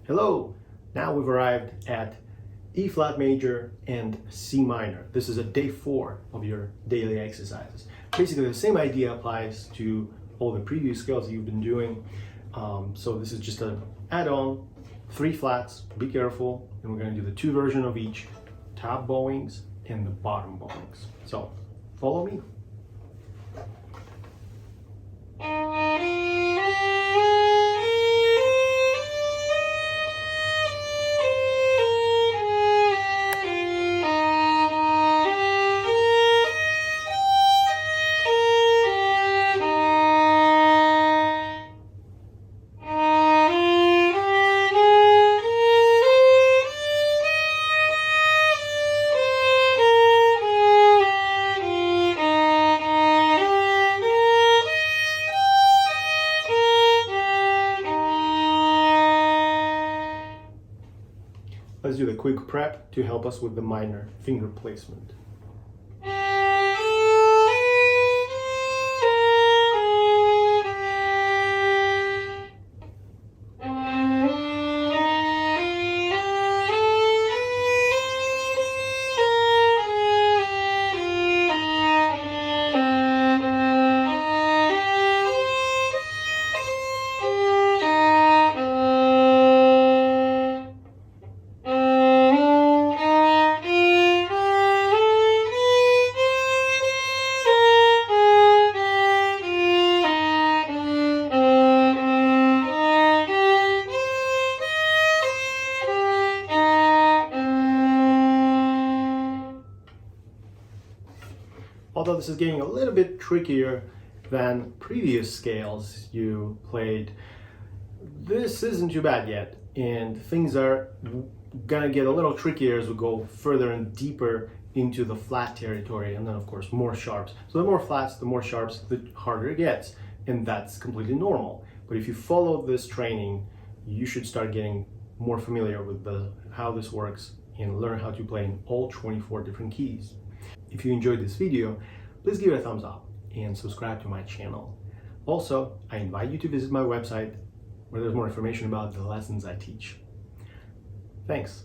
Hello! Now we've arrived at E flat major and C minor. This is a day 4 of your daily exercises. Basically the same idea applies to all the previous scales you've been doing. So this is just an add-on, 3 flats, be careful, and we're going to do the 2 versions of each, top bowings and the bottom bowings. So follow me. Let's do the quick prep to help us with the minor finger placement. Although this is getting a little bit trickier than previous scales you played, this isn't too bad yet, and things are gonna get a little trickier as we go further and deeper into the flat territory, and then of course more sharps. So the more flats, the more sharps, the harder it gets, and that's completely normal. But if you follow this training, you should start getting more familiar with how this works and learn how to play in all 24 different keys. If you enjoyed this video, please give it a thumbs up and subscribe to my channel. Also, I invite you to visit my website where there's more information about the lessons I teach. Thanks.